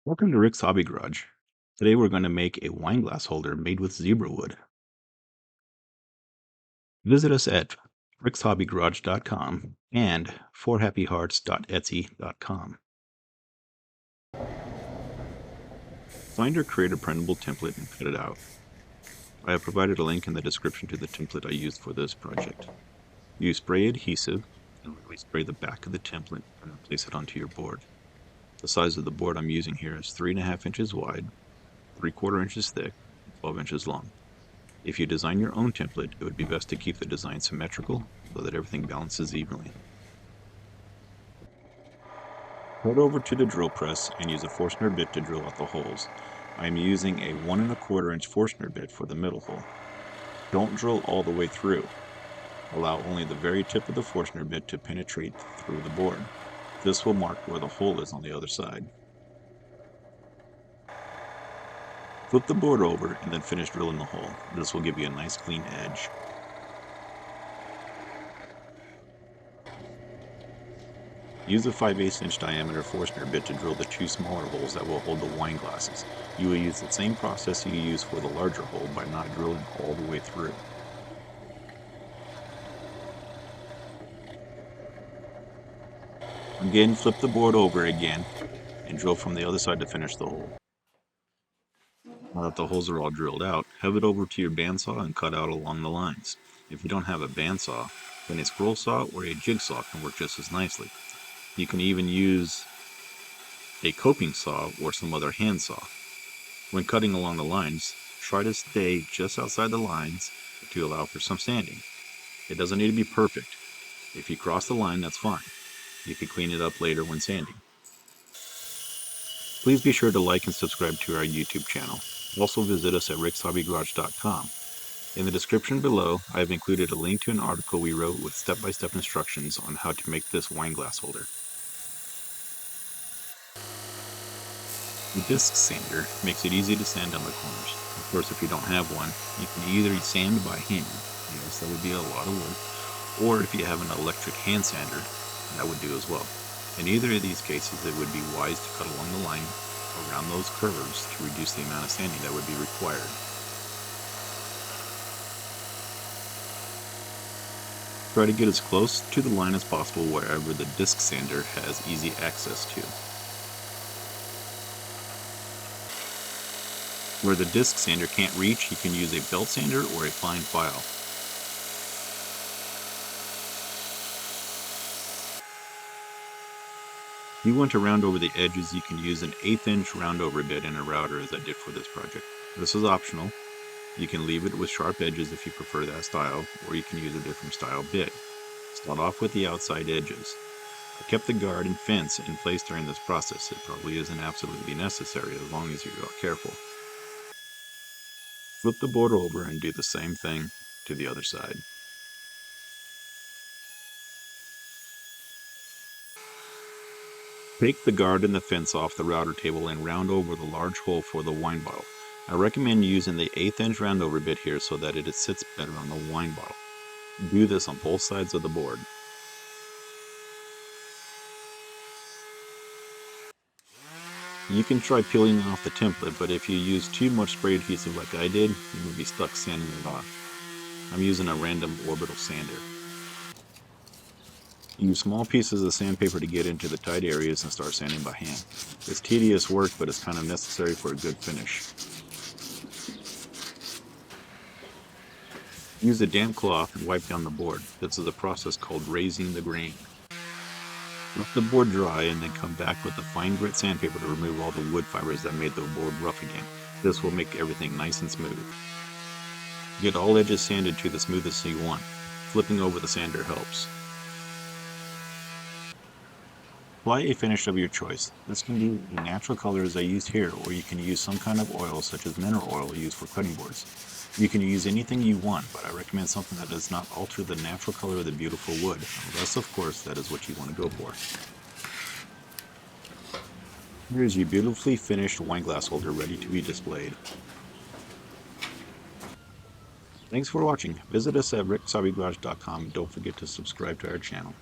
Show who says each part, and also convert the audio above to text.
Speaker 1: Welcome to Rick's Hobby Garage. Today we're going to make a wine glass holder made with Zebrawood. Visit us at rickshobbygarage.com and forhappyhearts.etsy.com. Find or create a printable template and cut it out. I have provided a link in the description to the template I used for this project. Use spray adhesive and lightly spray the back of the template and place it onto your board. The size of the board I'm using here is 3.5 inches wide, 3/4 inches thick, and 12 inches long. If you design your own template, it would be best to keep the design symmetrical so that everything balances evenly. Head over to the drill press and use a Forstner bit to drill out the holes. I am using a 1 1/4 inch Forstner bit for the middle hole. Don't drill all the way through. Allow only the very tip of the Forstner bit to penetrate through the board. This will mark where the hole is on the other side. Flip the board over and then finish drilling the hole. This will give you a nice clean edge. Use a 5/8 inch diameter Forstner bit to drill the 2 smaller holes that will hold the wine glasses. You will use the same process you use for the larger hole by not drilling all the way through. Again, flip the board over again and drill from the other side to finish the hole. Now that the holes are all drilled out, head it over to your bandsaw and cut out along the lines. If you don't have a bandsaw, then a scroll saw or a jigsaw can work just as nicely. You can even use a coping saw or some other hand saw. When cutting along the lines, try to stay just outside the lines to allow for some sanding. It doesn't need to be perfect. If you cross the line, that's fine. You can clean it up later when sanding. Please be sure to like and subscribe to our YouTube channel. Also visit us at rickshobbygarage.com. In the description below, I have included a link to an article we wrote with step-by-step instructions on how to make this wine glass holder. The disc sander makes it easy to sand down the corners. Of course, if you don't have one, you can either sand by hand, yes, that would be a lot of work, or if you have an electric hand sander, that would do as well. In either of these cases, it would be wise to cut along the line around those curves to reduce the amount of sanding that would be required. Try to get as close to the line as possible wherever the disc sander has easy access to. Where the disc sander can't reach, you can use a belt sander or a fine file. If you want to round over the edges, you can use an 1/8 inch round over bit in a router as I did for this project. This is optional. You can leave it with sharp edges if you prefer that style, or you can use a different style bit. Start off with the outside edges. I kept the guard and fence in place during this process. It probably isn't absolutely necessary as long as you are careful. Flip the board over and do the same thing to the other side. Take the guard and the fence off the router table and round over the large hole for the wine bottle. I recommend using the 1/8 inch round over bit here so that it sits better on the wine bottle. Do this on both sides of the board. You can try peeling off the template, but if you use too much spray adhesive like I did, you will be stuck sanding it off. I'm using a random orbital sander. Use small pieces of sandpaper to get into the tight areas and start sanding by hand. It's tedious work, but it's kind of necessary for a good finish. Use a damp cloth and wipe down the board. This is a process called raising the grain. Let the board dry and then come back with a fine grit sandpaper to remove all the wood fibers that made the board rough again. This will make everything nice and smooth. Get all edges sanded to the smoothest you want. Flipping over the sander helps. Apply a finish of your choice. This can be a natural color as I used here, or you can use some kind of oil such as mineral oil used for cutting boards. You can use anything you want, but I recommend something that does not alter the natural color of the beautiful wood, unless of course that is what you want to go for. Here is your beautifully finished wine glass holder ready to be displayed. Thanks for watching. Visit us at rickshobbygarage.com and don't forget to subscribe to our channel.